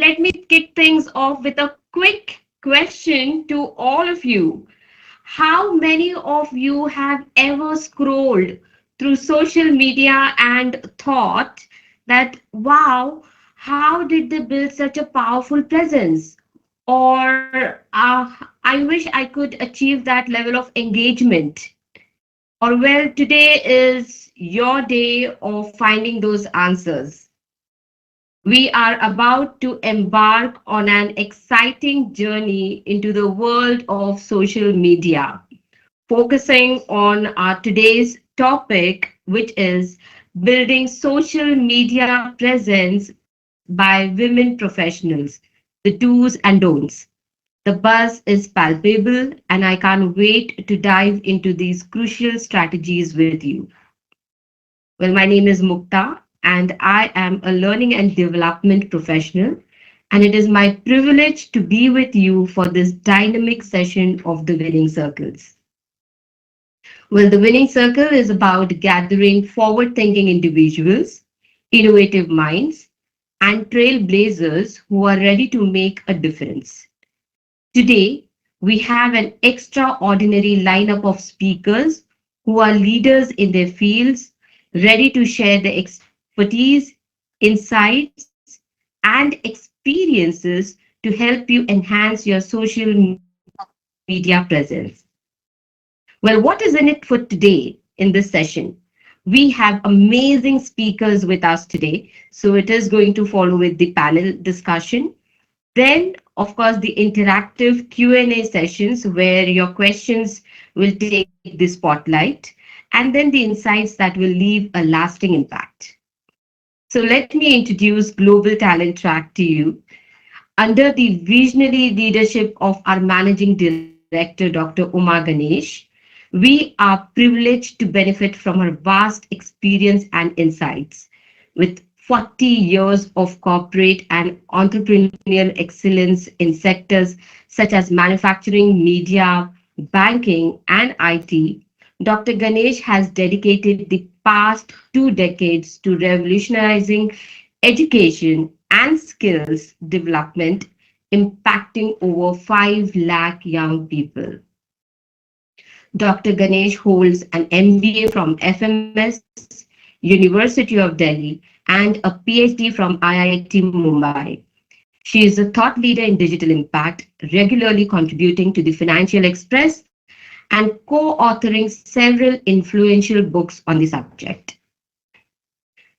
let me kick things off with a quick question to all of you. How many of you have ever scrolled through social media and thought that, wow, how did they build such a powerful presence? Or I wish I could achieve that level of engagement. Or well, today is your day of finding those answers. We are about to embark on an exciting journey into the world of social media, focusing on our today's topic, which is building social media presence by women professionals, the do's and don'ts. The buzz is palpable, and I can't wait to dive into these crucial strategies with you. Well, my name is Mukta, and I am a learning and development professional. And it is my privilege to be with you for this dynamic session of the Winning Circles. Well, the Winning Circle is about gathering forward thinking individuals, innovative minds, and trailblazers who are ready to make a difference. Today, we have an extraordinary lineup of speakers who are leaders in their fields, ready to share their expertise, insights, and experiences to help you enhance your social media presence. Well, what is in it for today in this session? We have amazing speakers with us today, so it is going to follow with the panel discussion. Then, of course, the interactive Q&A sessions where your questions will take the spotlight, and then the insights that will leave a lasting impact. So let me introduce Global Talent Track to you. Under the visionary leadership of our Managing Director, Dr. Uma Ganesh, we are privileged to benefit from her vast experience and insights. With 40 years of corporate and entrepreneurial excellence in sectors such as manufacturing, media, banking, and IT, Dr. Ganesh has dedicated the past 2 decades to revolutionizing education and skills development, impacting over 5 lakh young people. Dr. Ganesh holds an MBA from FMS, University of Delhi, and a PhD from IIT Mumbai. She is a thought leader in digital impact, regularly contributing to the Financial Express and co-authoring several influential books on the subject.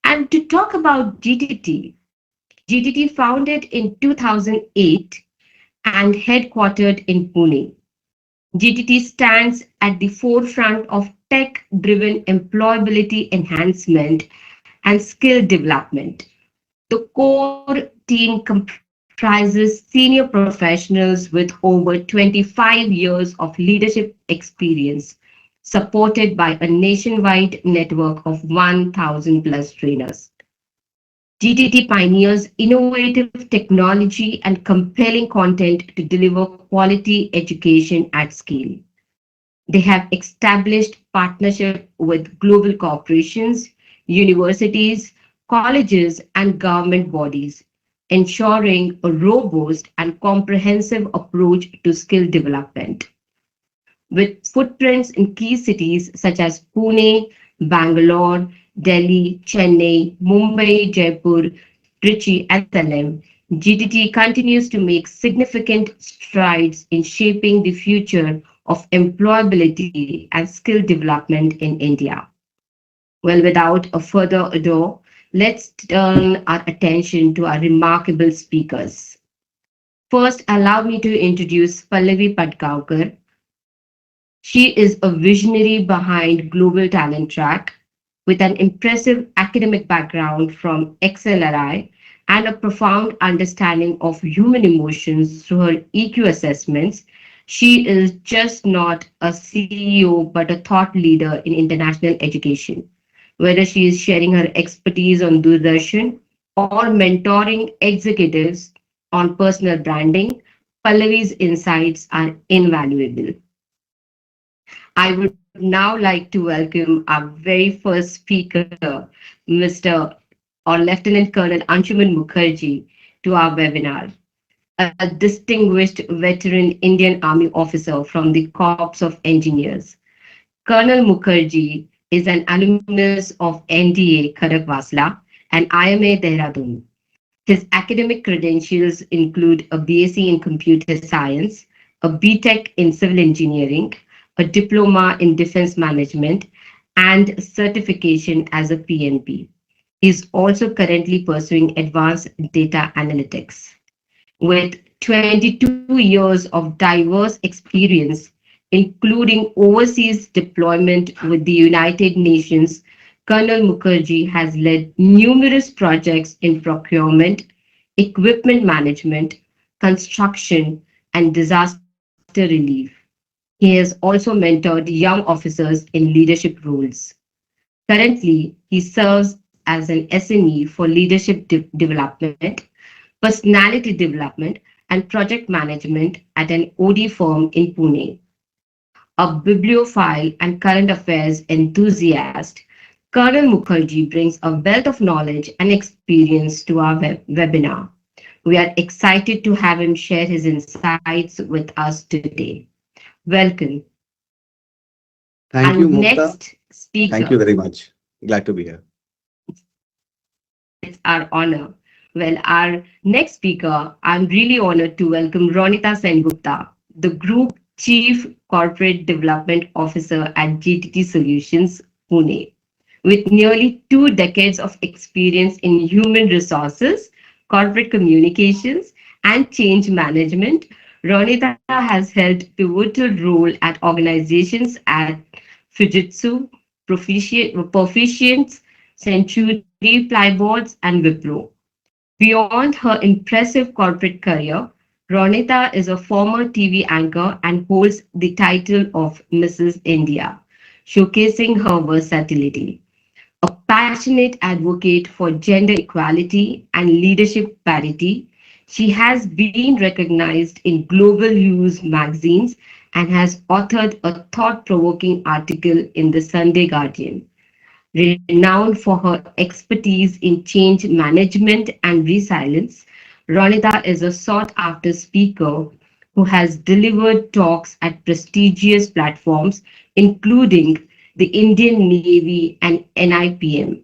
And to talk about GTT founded in 2008 and headquartered in Pune. GTT stands at the forefront of tech-driven employability enhancement and skill development. The core team comprises senior professionals with over 25 years of leadership experience, supported by a nationwide network of 1,000 plus trainers. GTT pioneers innovative technology and compelling content to deliver quality education at scale. They have established partnership with global corporations, universities, colleges, and government bodies, ensuring a robust and comprehensive approach to skill development. With footprints in key cities such as Pune, Bangalore, Delhi, Chennai, Mumbai, Jaipur, Trichy, and Salem, GTT continues to make significant strides in shaping the future of employability and skill development in India. Well, without a further ado, let's turn our attention to our remarkable speakers. First, allow me to introduce Pallavi Padgaonkar. She is a visionary behind Global Talent Track with an impressive academic background from XLRI and a profound understanding of human emotions through her EQ assessments. She is just not a CEO but a thought leader in international education. Whether she is sharing her expertise on Doordarshan or mentoring executives on personal branding, Pallavi's insights are invaluable. I would now like to welcome our very first speaker, Mr. or Lieutenant Colonel Anshuman Mukherjee, to our webinar. A distinguished veteran Indian Army officer from the Corps of Engineers. Colonel Mukherjee is an alumnus of NDA Karakwasla and IMA Dehradun. His academic credentials include a BSc in Computer Science, a BTech in Civil Engineering, a Diploma in Defense Management, and certification as a PMP. He is also currently pursuing advanced data analytics. With 22 years of diverse experience, including overseas deployment with the United Nations, Colonel Mukherjee has led numerous projects in procurement, equipment management, construction, and disaster relief. He has also mentored young officers in leadership roles. Currently, he serves as an SME for leadership development, personality development, and project management at an OD firm in Pune. A bibliophile and current affairs enthusiast, Colonel Mukherjee brings a wealth of knowledge and experience to our webinar. We are excited to have him share his insights with us today. Welcome. Our Thank you, Mukta. next Thank speaker. you very much. Glad to be here. It's our honor. Well, our next speaker, I'm really honored to welcome Ronita Sengupta, the Group Chief Corporate Development Officer at GTT Solutions, Pune. With nearly 2 decades of experience in human resources, corporate communications, and change management, Ronita has held pivotal role at organizations at Fujitsu, Proficients, Century Plyboards, and Wipro. Beyond her impressive corporate career, Ronita is a former TV anchor and holds the title of Mrs. India, showcasing her versatility. A passionate advocate for gender equality and leadership parity, she has been recognized in global news magazines and has authored a thought provoking article in the Sunday Guardian. Renowned for her expertise in change management and resilience, Ronita is a sought after speaker who has delivered talks at prestigious platforms, including the Indian Navy and NIPM.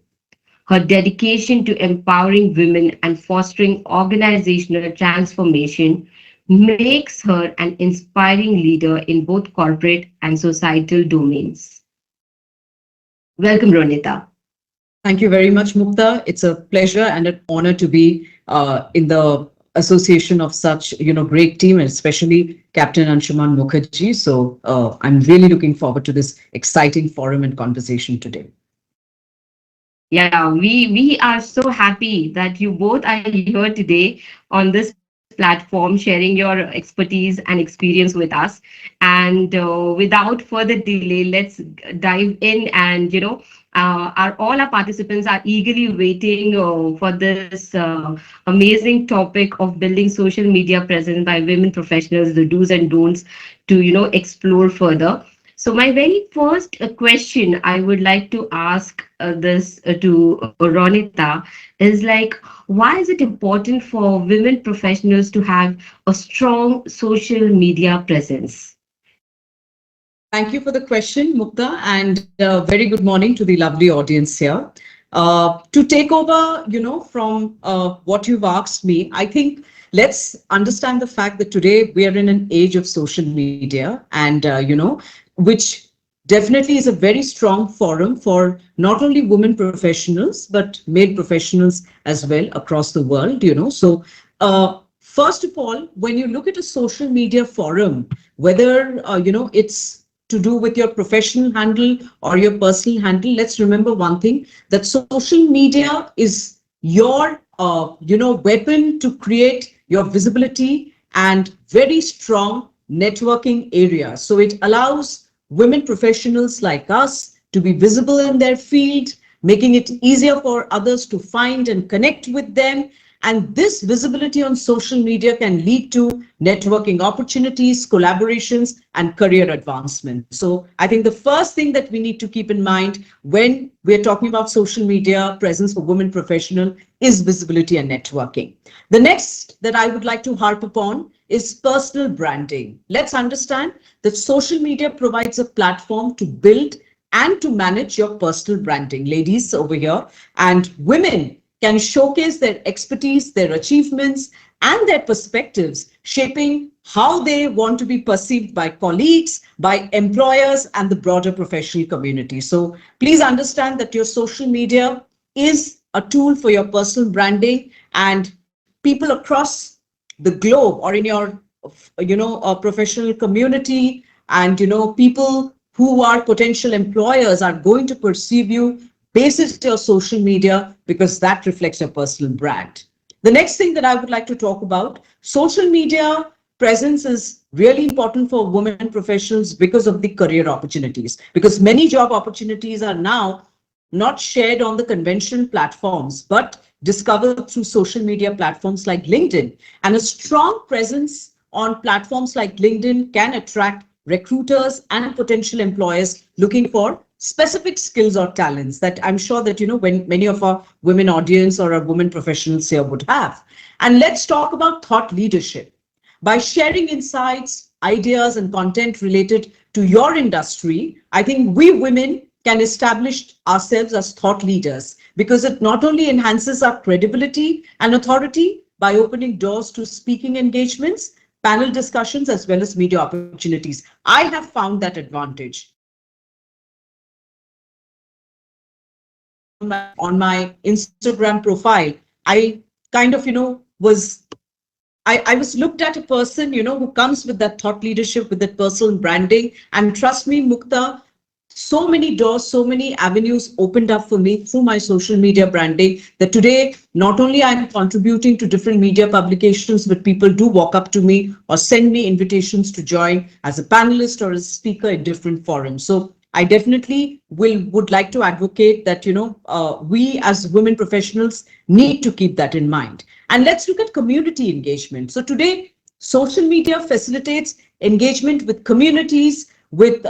Her dedication to empowering women and fostering organizational transformation makes her an inspiring leader in both corporate and societal domains. Welcome, Ronita. Thank you very much, Mukta. It's a pleasure and an honor to be in the association of such, great team, and especially Captain Anshuman Mukherjee. So I'm really looking forward to this exciting forum and conversation today. Yeah, we are so happy that you both are here today on this platform, sharing your expertise and experience with us. And without further delay, let's dive in. And all our participants are eagerly waiting for this amazing topic of building social media presence by women professionals, the do's and don'ts to explore further. So my very first question I would like to ask this to Ronita is like, why is it important for women professionals to have a strong social media presence? Thank you for the question, Mukta, and very good morning to the lovely audience here. To take over, from what you've asked me, I think let's understand the fact that today we are in an age of social media, and which definitely is a very strong forum for not only women professionals but male professionals as well across the world. So first of all, when you look at a social media forum, whether it's to do with your professional handle or your personal handle, let's remember one thing, that social media is your weapon to create your visibility and very strong networking area. So it allows women professionals like us to be visible in their field, making it easier for others to find and connect with them. And this visibility on social media can lead to networking opportunities, collaborations, and career advancement. So I think the first thing that we need to keep in mind when we're talking about social media presence for women professional is visibility and networking. The next that I would like to harp upon is personal branding. Let's understand that social media provides a platform to build and to manage your personal branding. Ladies over here and women can showcase their expertise, their achievements, and their perspectives, shaping how they want to be perceived by colleagues, by employers, and the broader professional community. So please understand that your social media is a tool for your personal branding, and people across the globe or in your professional community, and people who are potential employers are going to perceive you basis your social media because that reflects your personal brand. The next thing that I would like to talk about, social media presence is really important for women professionals because of the career opportunities, because many job opportunities are now not shared on the conventional platforms, but discovered through social media platforms like LinkedIn. And a strong presence on platforms like LinkedIn can attract recruiters and potential employers looking for specific skills or talents that I'm sure that, when many of our women audience or our women professionals here would have. And let's talk about thought leadership. By sharing insights, ideas, and content related to your industry, I think we women can establish ourselves as thought leaders because it not only enhances our credibility and authority by opening doors to speaking engagements, panel discussions, as well as media opportunities. I have found that advantage. On my Instagram profile, I kind of, was I was looked at a person, who comes with that thought leadership, with that personal branding. And trust me, Mukta, so many doors, so many avenues opened up for me through my social media branding that today, not only I'm contributing to different media publications, but people do walk up to me or send me invitations to join as a panelist or as a speaker in different forums. So I definitely would like to advocate that, we as women professionals need to keep that in mind. And let's look at community engagement. So today, social media facilitates engagement with communities, with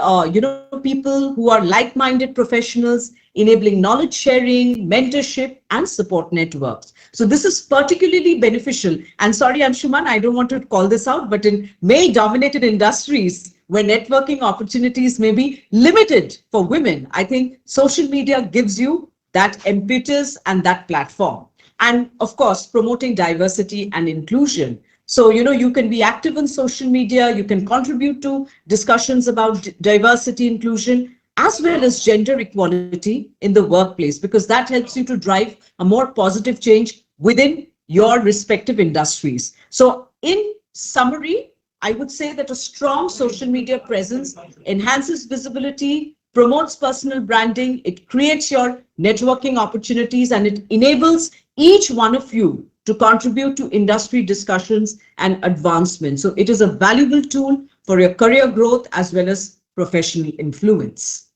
people who are like-minded professionals, enabling knowledge sharing, mentorship, and support networks. So this is particularly beneficial. And sorry, Anshuman, I don't want to call this out, but in male-dominated industries where networking opportunities may be limited for women, I think social media gives you that impetus and that platform. And of course, promoting diversity and inclusion. So, you can be active on social media, you can contribute to discussions about diversity, inclusion, as well as gender equality in the workplace, because that helps you to drive a more positive change within your respective industries. So, in summary, I would say that a strong social media presence enhances visibility, promotes personal branding, it creates your networking opportunities, and it enables each one of you to contribute to industry discussions and advancement. So it is a valuable tool for your career growth as well as professional influence.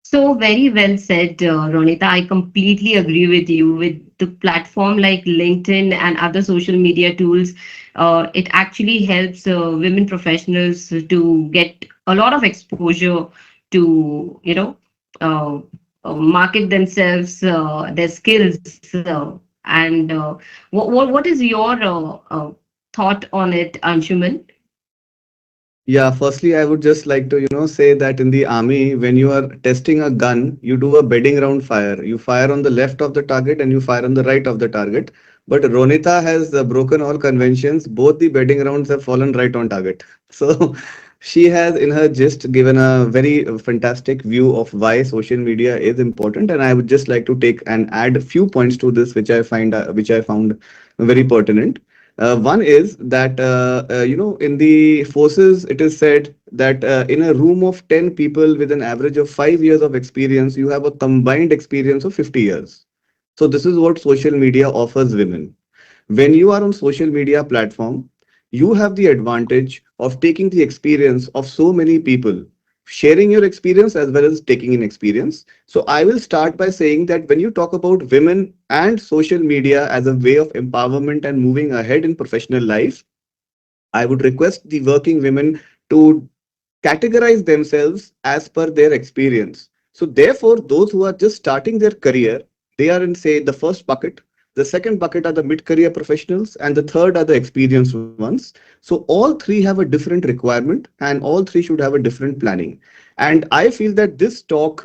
So very well said, Ronita. I completely agree with you. With the platform like LinkedIn and other social media tools, it actually helps women professionals to get a lot of exposure to, uh, market themselves, their skills. And what is your thought on it, Anshuman? Yeah, firstly, I would just like to, say that in the army, when you are testing a gun, you do a bedding round fire. You fire on the left of the target and you fire on the right of the target. But Ronita has broken all conventions. Both the bedding rounds have fallen right on target. So she has, in her gist, given a very fantastic view of why social media is important. And I would just like to take and add a few points to this, which I found very pertinent. One is that in the forces, it is said that in a room of 10 people with an average of 5 years of experience, you have a combined experience of 50 years. So this is what social media offers women. When you are on social media platform, you have the advantage of taking the experience of so many people sharing your experience as well as taking in experience. So I will start by saying that when you talk about women and social media as a way of empowerment and moving ahead in professional life, I would request the working women to categorize themselves as per their experience. So therefore, those who are just starting their career, they are in, say, the first bucket. The second bucket are the mid-career professionals, and the third are the experienced ones. So all three have a different requirement, and all three should have a different planning. And I feel that this talk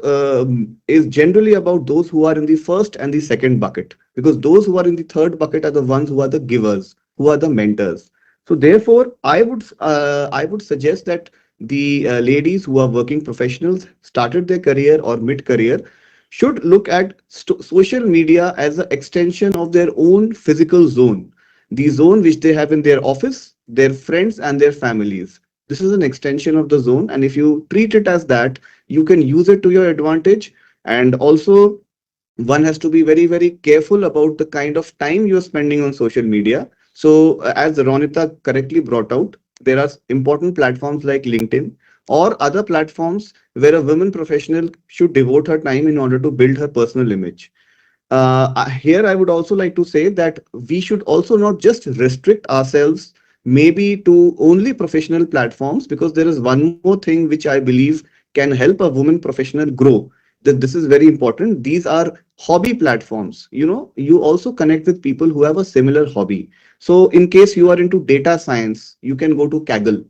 is generally about those who are in the first and the second bucket, because those who are in the third bucket are the ones who are the givers, who are the mentors. So therefore, I would suggest that the ladies who are working professionals, started their career or mid career, should look at social media as an extension of their own physical zone, the zone which they have in their office, their friends, and their families. This is an extension of the zone, and if you treat it as that, you can use it to your advantage. And also, one has to be very, very careful about the kind of time you're spending on social media. So, as Ronita correctly brought out, there are important platforms like LinkedIn or other platforms where a women professional should devote her time in order to build her personal image. Here, I would also like to say that we should also not just restrict ourselves maybe to only professional platforms, because there is one more thing which I believe can help a woman professional grow. That this is very important. These are hobby platforms. You know, you also connect with people who have a similar hobby. So, in case you are into data science, you can go to Kaggle.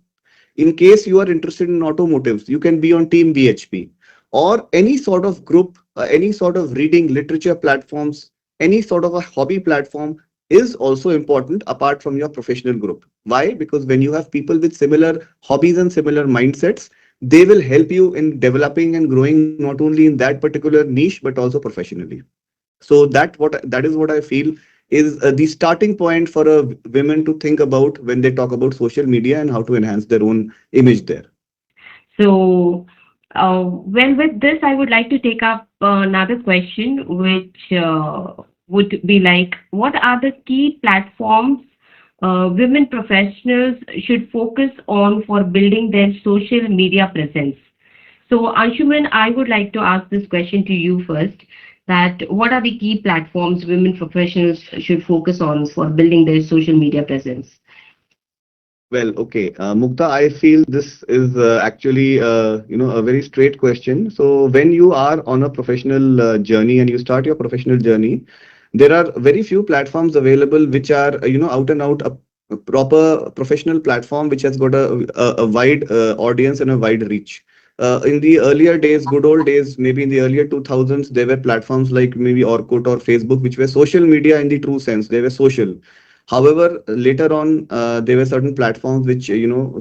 In case you are interested in automotives, you can be on Team BHP or any sort of group, any sort of reading literature platforms, any sort of a hobby platform is also important apart from your professional group. Why? Because when you have people with similar hobbies and similar mindsets, they will help you in developing and growing not only in that particular niche but also professionally. So that is what I feel is the starting point for a women to think about when they talk about social media and how to enhance their own image there. So, well, with this, I would like to take up another question, which would be like, what are the key platforms women professionals should focus on for building their social media presence? So, Anshuman, I would like to ask this question to you first. That what are the key platforms women professionals should focus on for building their social media presence? Well, okay, Mukta, I feel this is actually a very straight question. So when you are on a professional journey and you start your professional journey, there are very few platforms available which are out and out a proper professional platform which has got a wide audience and a wide reach. In the earlier days, good old days, maybe in the earlier 2000s, there were platforms like maybe Orkut or Facebook, which were social media in the true sense. They were social. However, later on, there were certain platforms which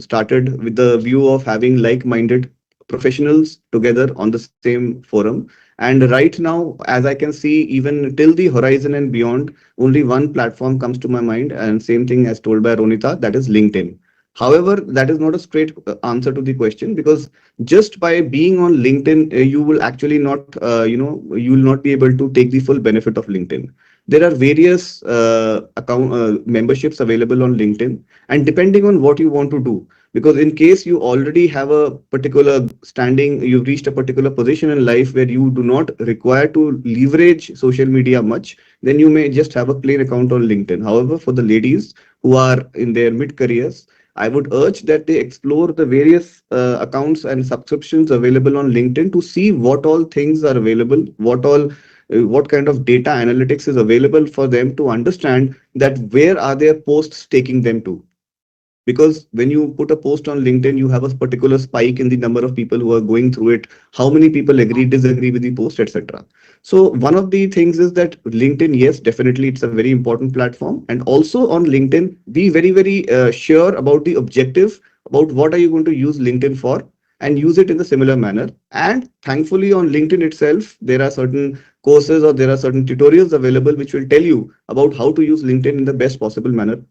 started with the view of having like-minded professionals together on the same forum. And right now, as I can see, even till the horizon and beyond, only one platform comes to my mind, and same thing as told by Ronita, that is LinkedIn. However, that is not a straight answer to the question, because just by being on LinkedIn, you will actually not, you will not be able to take the full benefit of LinkedIn. There are various account memberships available on LinkedIn, and depending on what you want to do, because in case you already have a particular standing, you've reached a particular position in life where you do not require to leverage social media much, then you may just have a plain account on LinkedIn. However, for the ladies who are in their mid careers, I would urge that they explore the various accounts and subscriptions available on LinkedIn to see what all things are available, what kind of data analytics is available for them to understand that where are their posts taking them to. Because when you put a post on LinkedIn, you have a particular spike in the number of people who are going through it, how many people agree disagree with the post, etc. So one of the things is that LinkedIn, yes, definitely it's a very important platform. And also on LinkedIn, be very, very sure about the objective, about what are you going to use LinkedIn for, and use it in a similar manner. And thankfully on LinkedIn itself, there are certain courses or there are certain tutorials available which will tell you about how to use LinkedIn in the best possible manner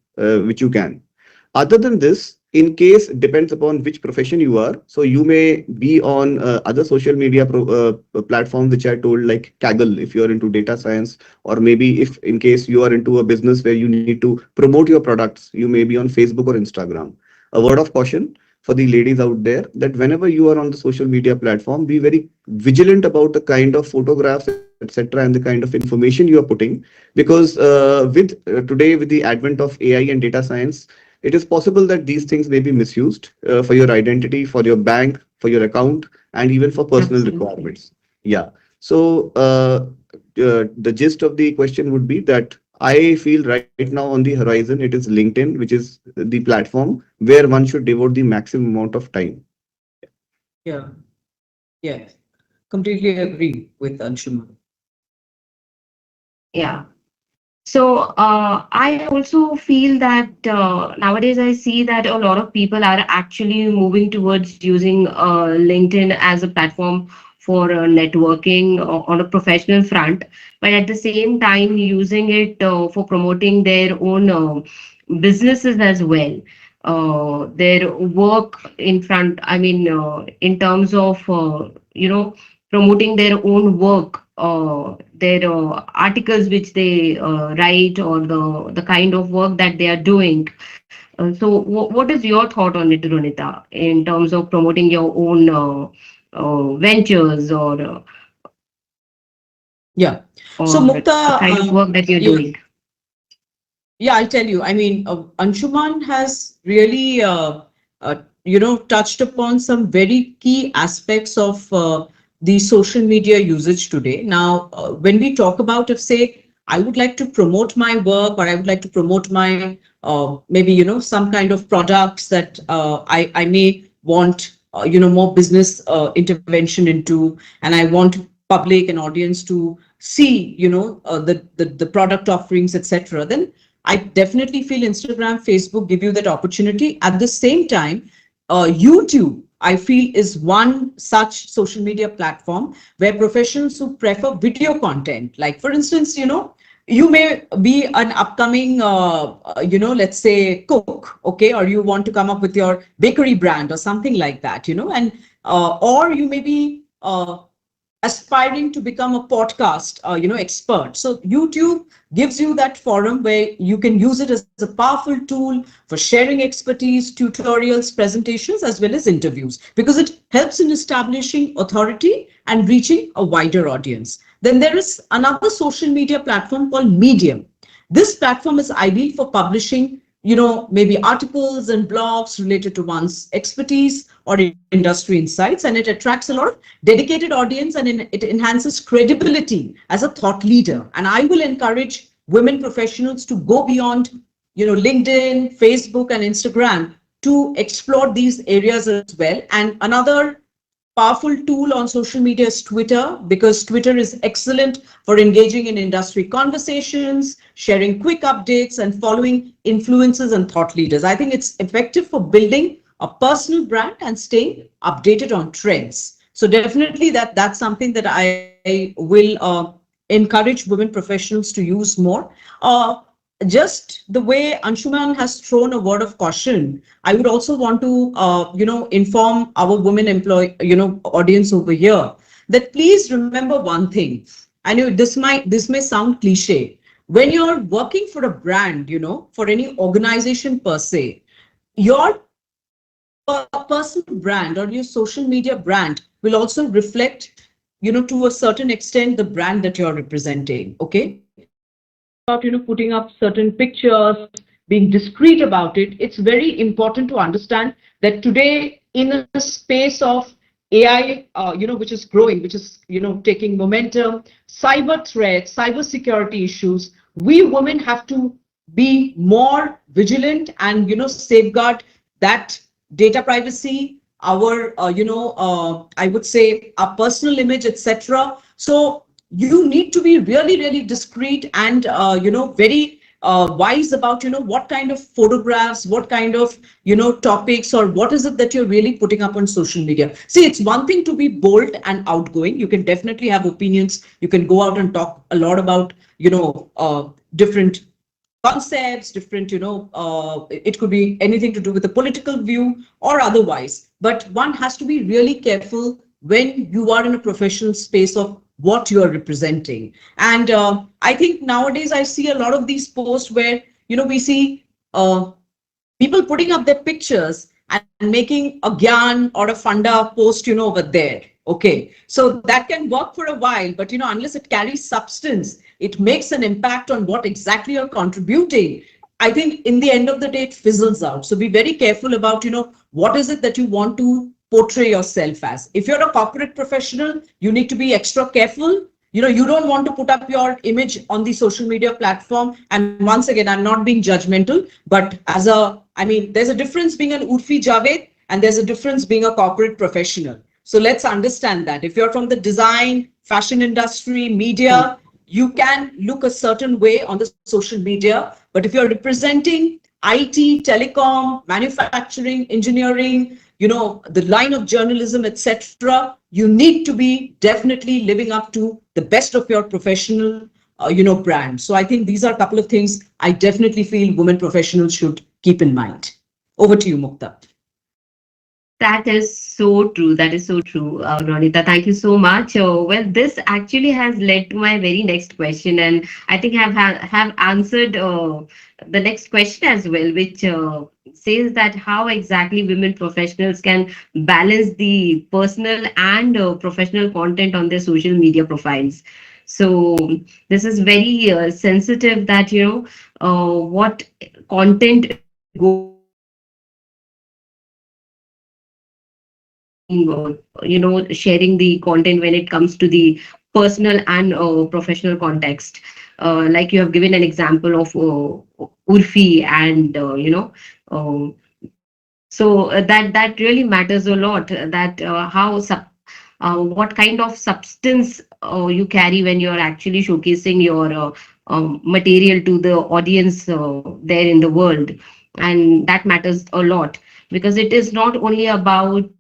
which you can. Other than this, in case depends upon which profession you are. So you may be on other social media platforms which I told, like Kaggle if you are into data science, or maybe if in case you are into a business where you need to promote your products, you may be on Facebook or Instagram. A word of caution. for the ladies out there, that whenever you are on the social media platform, be very vigilant about the kind of photographs, etc., and the kind of information you are putting, because today, with the advent of AI and data science, it is possible that these things may be misused for your identity, for your bank, for your account, and even for personal Absolutely. requirements. Yeah. So the gist of the question would be that I feel right now on the horizon it is LinkedIn, which is the platform where one should devote the maximum amount of time. Yeah. Yes. Completely agree with Anshuman. Yeah. So I also feel that nowadays I see that a lot of people are actually moving towards using LinkedIn as a platform for networking on a professional front, but at the same time using it for promoting their own businesses as well. Their work in front, I mean, in terms of, promoting their own work, their articles which they write, or the kind of work that they are doing. So, what is your thought on it, Runita, in terms of promoting your own ventures, Yeah. So or the Mukta, kind of work that you're yeah, doing? yeah, I'll tell you. I mean, Anshuman has really, touched upon some very key aspects of the social media usage today. Now, when we talk about, if say, I would like to promote my work, or I would like to promote my maybe some kind of products that I may want more business intervention into, and I want public and audience to see the product offerings, etc. Then I definitely feel Instagram, Facebook give you that opportunity. At the same time, YouTube, I feel, is one such social media platform where professionals who prefer video content, like for instance, you may be an upcoming, let's say cook, okay, or you want to come up with your bakery brand or something like that, and or you may be aspiring to become a podcast expert. So YouTube gives you that forum where you can use it as a powerful tool for sharing expertise, tutorials, presentations, as well as interviews, because it helps in establishing authority and reaching a wider audience. Then there is another social media platform called Medium. This platform is ideal for publishing, maybe articles and blogs related to one's expertise or industry insights, and it attracts a lot of dedicated audience, and it enhances credibility as a thought leader. And I will encourage women professionals to go beyond, LinkedIn, Facebook, and Instagram to explore these areas as well. And another powerful tool on social media is Twitter, because Twitter is excellent for engaging in industry conversations, sharing quick updates, and following influencers and thought leaders. I think it's effective for building a personal brand and staying updated on trends. So definitely that's something that I will encourage women professionals to use more. Just the way Anshuman has thrown a word of caution, I would also want to, inform our women employee, audience over here, that please remember one thing. I know this may sound cliche. When you're working for a brand, for any organization per se, your personal brand or your social media brand will also reflect, to a certain extent, the brand that you're representing. Okay. So when we talk about, putting up certain pictures, being discreet about it, it's very important to understand that today, in a space of AI, which is growing, which is, taking momentum, cyber threats, cyber security issues, we women have to be more vigilant and, safeguard that data privacy, our, I would say, our personal image, etc. So you need to be really, really discreet and, very wise about, what kind of photographs, what kind of, topics, or what is it that you're really putting up on social media. See, it's one thing to be bold and outgoing. You can definitely have opinions. You can go out and talk a lot about, different concepts, different, it could be anything to do with a political view or otherwise. But one has to be really careful when you are in a professional space of what you are representing. And I think nowadays I see a lot of these posts where, we see people putting up their pictures and making a gyan or a funda post, over there. Okay. So that can work for a while, but unless it carries substance, it makes an impact on what exactly you're contributing. I think in the end of the day, it fizzles out. So be very careful about, what is it that you want to portray yourself as. If you're a corporate professional, you need to be extra careful. You don't want to put up your image on the social media platform. And once again, I'm not being judgmental, but there's a difference being an Urfi Javed and there's a difference being a corporate professional. So let's understand that. If you're from the design, fashion industry, media, you can look a certain way on the social media. But if you're representing IT, telecom, manufacturing, engineering, the line of journalism, etc., you need to be definitely living up to the best of your professional, brand. So I think these are a couple of things I definitely feel women professionals should keep in mind. Over to you, Mukta. That is so true. That is so true, Ronita. Thank you so much. Well, this actually has led to my very next question, and I think have answered the next question as well, which says that how exactly women professionals can balance the personal and professional content on their social media profiles. So this is very sensitive that what content goes on social media sharing sharing the content when it comes to the personal and professional context. Like you have given an example of Urfi and that really matters a lot, that what kind of substance you carry when you're actually showcasing your material to the audience there in the world. And that matters a lot, because it is not only about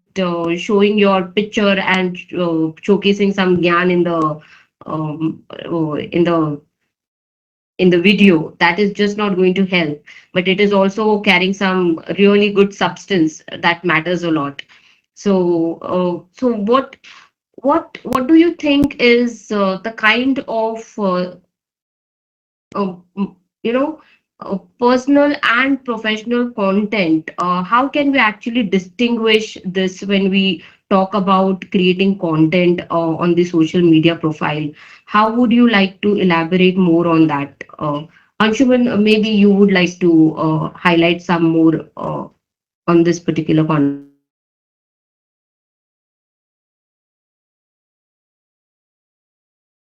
showing your picture and showcasing some gyan in the video. That is just not going to help, but it is also carrying some really good substance that matters a lot. So what do you think is the kind of you know personal and professional content? How can we actually distinguish this when we talk about creating content on the social media profile? How would you like to elaborate more on that? Anshuman, maybe you would like to highlight some more on this particular context.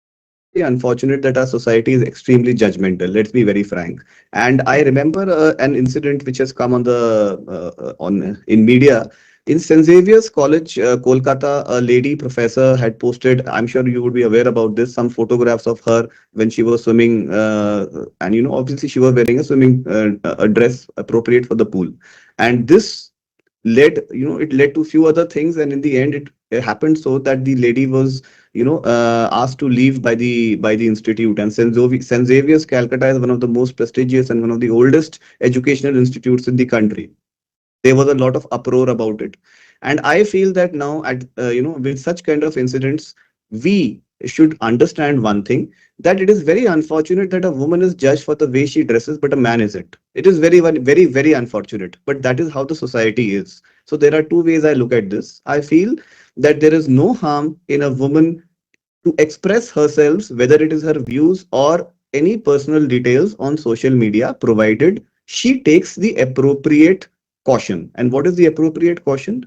Yeah, it's very unfortunate that our society is extremely judgmental. Let's be very frank. And I remember an incident which has come on the on in media. In St. Xavier's College, Kolkata, a lady professor had posted. I'm sure you would be aware about this. Some photographs of her when she was swimming, and obviously she was wearing a swimming a dress appropriate for the pool. And this it led to few other things, and in the end it happened so that the lady was asked to leave by the institute. And St. Xavier's Calcutta is one of the most prestigious and one of the oldest educational institutes in the country. There was a lot of uproar about it. And I feel that now at with such kind of incidents, we should understand one thing, that it is very unfortunate that a woman is judged for the way she dresses but a man isn't. It is very very very unfortunate, but that is how the society is. So there are two ways I look at this. I feel that there is no harm in a woman to express herself, whether it is her views or any personal details on social media, provided she takes the appropriate caution. And what is the appropriate caution?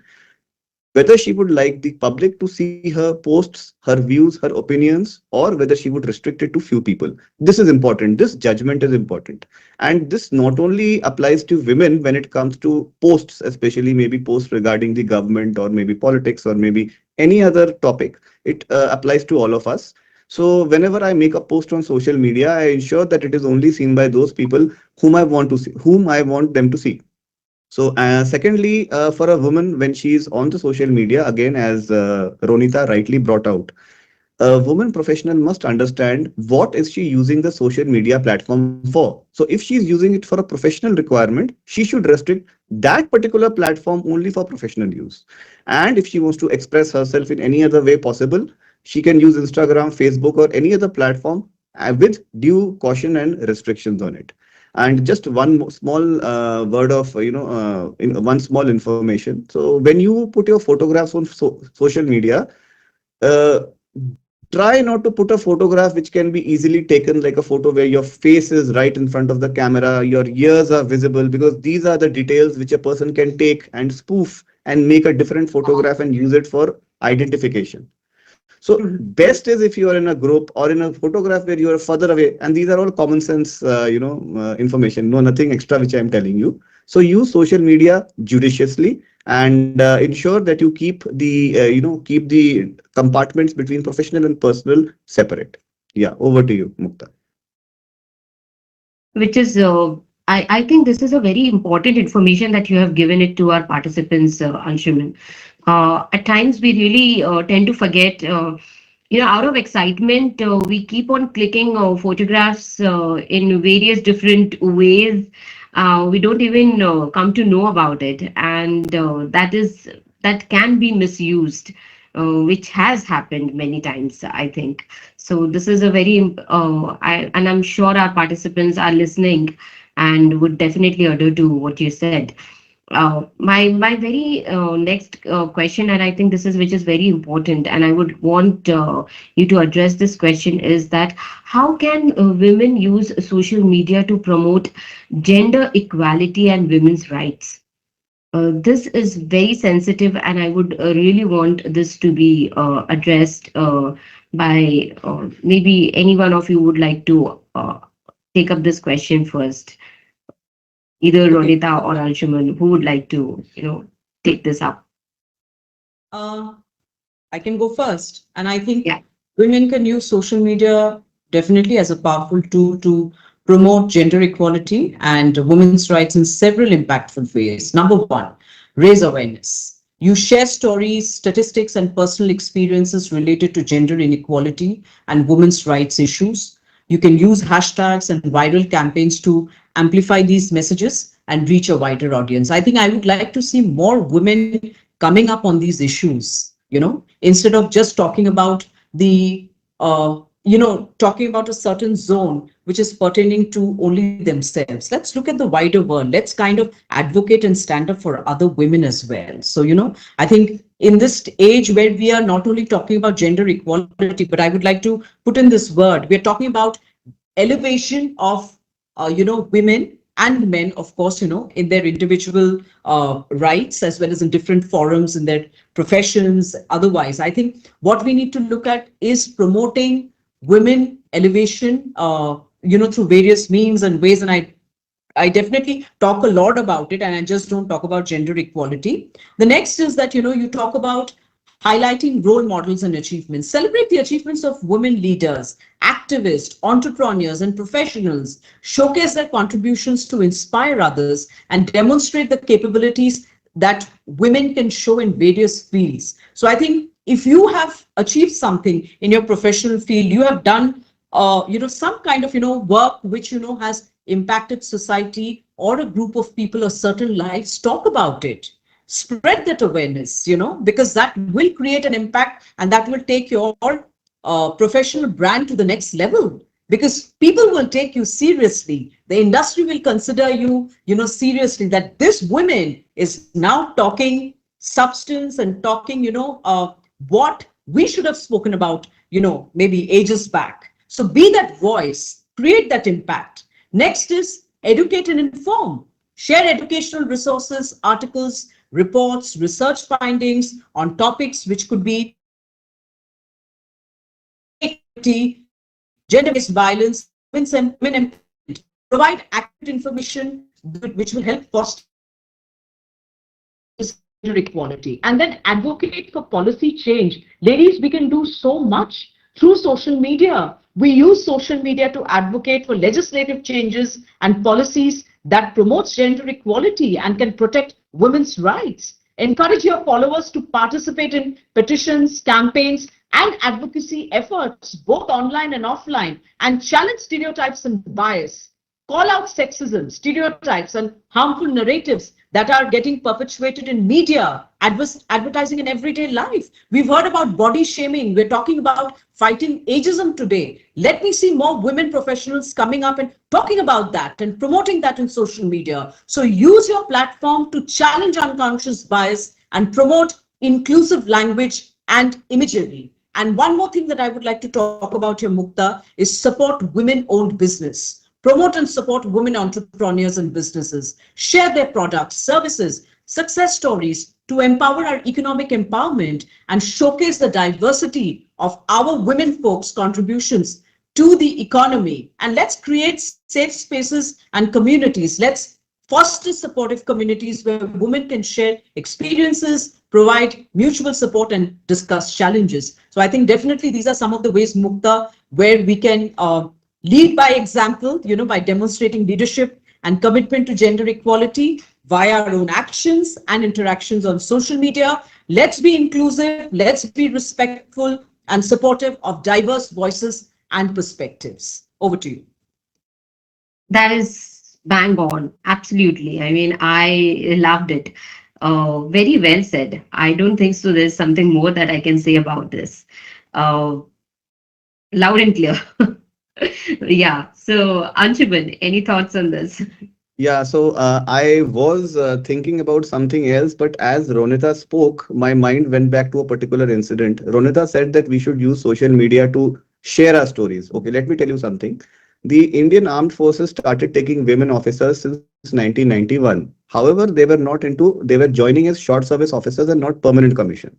Whether she would like the public to see her posts, her views, her opinions, or whether she would restrict it to few people. This is important. This judgment is important. And this not only applies to women when it comes to posts, especially maybe posts regarding the government or maybe politics or maybe any other topic. It applies to all of us. So whenever I make a post on social media, I ensure that it is only seen by those people whom I want them to see. So, secondly, for a woman, when she is on the social media, again, as Ronita rightly brought out, a woman professional must understand what is she using the social media platform for. So if she is using it for a professional requirement, she should restrict that particular platform only for professional use. And if she wants to express herself in any other way possible, she can use Instagram, Facebook, or any other platform with due caution and restrictions on it. And just one small word of one small information. So when you put your photographs on social media, uh, try not to put a photograph which can be easily taken, like a photo where your face is right in front of the camera, your ears are visible, because these are the details which a person can take and spoof and make a different photograph and use it for identification. So best is if you are in a group or in a photograph where you are further away, and these are all common sense, information. No, nothing extra which I am telling you. So use social media judiciously and ensure that you keep keep the compartments between professional and personal separate. Yeah, over to you, Mukta. Which is I think this is a very important information that you have given it to our participants, Anshuman. At times we really tend to forget, out of excitement, we keep on clicking photographs in various different ways. We don't even come to know about it, and that can be misused, which has happened many times, I think. So this is a very, and I'm sure our participants are listening and would definitely adhere to what you said. My very next question, and I think this is which is very important, and I would want you to address this question, is that how can women use social media to promote gender equality and women's rights? This is very sensitive, and I would really want this to be addressed by maybe any one of you would like to take up this question first. Either Okay. Ronita or Anshuman, who would like to, take this up? Uh, I can go first. And I think Yeah. women can use social media definitely as a powerful tool to promote gender equality and women's rights in several impactful ways. Number one, raise awareness. You share stories, statistics, and personal experiences related to gender inequality and women's rights issues. You can use hashtags and viral campaigns to amplify these messages and reach a wider audience. I think I would like to see more women coming up on these issues, instead of just talking about the talking about a certain zone which is pertaining to only themselves. Let's look at the wider world. Let's kind of advocate and stand up for other women as well. So, I think in this age where we are not only talking about gender equality, but I would like to put in this word, we're talking about elevation of women and men, of course, in their individual rights, as well as in different forums in their professions. Otherwise, I think what we need to look at is promoting women elevation, through various means and ways. And I definitely talk a lot about it, and I just don't talk about gender equality. The next is that, you talk about highlighting role models and achievements. Celebrate the achievements of women leaders, activists, entrepreneurs, and professionals. Showcase their contributions to inspire others and demonstrate the capabilities that women can show in various fields. So I think if you have achieved something in your professional field, you have done some kind of work which has impacted society or a group of people or certain lives, talk about it, spread that awareness, because that will create an impact, and that will take your professional brand to the next level, because people will take you seriously. The industry will consider you, seriously, that this woman is now talking substance and talking, what we should have spoken about, maybe ages back. So be that voice, create that impact. Next is educate and inform. Share educational resources, articles, reports, research findings on topics which could be equality, gender-based violence, women empowerment. Provide accurate information which will help foster gender equality, and then advocate for policy change. Ladies, we can do so much through social media. We use social media to advocate for legislative changes and policies that promotes gender equality and can protect women's rights. Encourage your followers to participate in petitions, campaigns, and advocacy efforts, both online and offline, and challenge stereotypes and bias. Call out sexism, stereotypes, and harmful narratives that are getting perpetuated in media, advertising in everyday life. We've heard about body shaming. We're talking about fighting ageism today. Let me see more women professionals coming up and talking about that and promoting that in social media. So use your platform to challenge unconscious bias and promote inclusive language and imagery. And one more thing that I would like to talk about here, Mukta, is support women-owned business. Promote and support women entrepreneurs and businesses. Share their products, services, success stories to empower our economic empowerment and showcase the diversity of our women folks' contributions to the economy. And let's create safe spaces and communities. Let's foster supportive communities where women can share experiences, provide mutual support, and discuss challenges. So I think definitely these are some of the ways, Mukta, where we can lead by example, by demonstrating leadership and commitment to gender equality via our own actions and interactions on social media. Let's be inclusive, let's be respectful and supportive of diverse voices and perspectives. Over to you. That is bang on. Absolutely. I mean, I loved it. Very well said. I don't think so. There's something more that I can say about this. Uh, Loud and clear. Yeah. So, Anshuman, any thoughts on this? Yeah, so I was thinking about something else, but as Ronita spoke, my mind went back to a particular incident. Ronita said that we should use social media to share our stories. Okay, let me tell you something. The Indian Armed Forces started taking women officers since 1991. However, they were joining as short service officers and not permanent commission,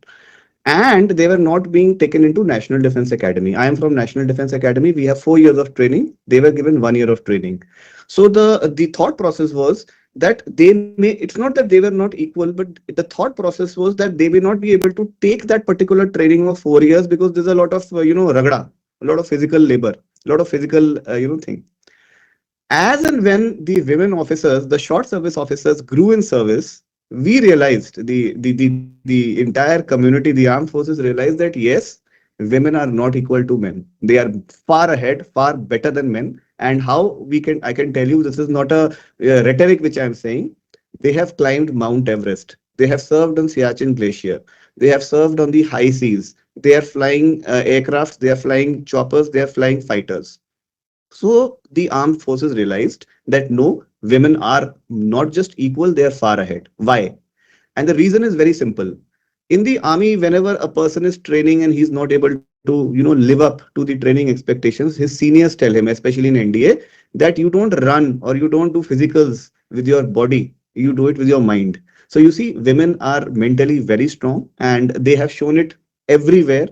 and they were not being taken into National Defense Academy. I am from National Defense Academy. We have 4 years of training. They were given 1 year of training. So the thought process was that they may, it's not that they were not equal, but the thought process was that they may not be able to take that particular training of 4 years because there's a lot of ragda, a lot of physical labor, a lot of physical thing. As and when the women officers, the short service officers grew in service, we realized the entire community, the armed forces realized that yes, women are not equal to men. They are far ahead, far better than men. And how we can, I can tell you, this is not a rhetoric which I am saying. They have climbed Mount Everest. They have served on Siachen Glacier. They have served on the high seas. They are flying aircrafts. They are flying choppers. They are flying fighters. So the armed forces realized that no, women are not just equal, they are far ahead. Why? And the reason is very simple. In the army, whenever a person is training and he's not able to, live up to the training expectations, his seniors tell him, especially in NDA, that you don't run or you don't do physicals with your body, you do it with your mind. So you see, women are mentally very strong and they have shown it everywhere.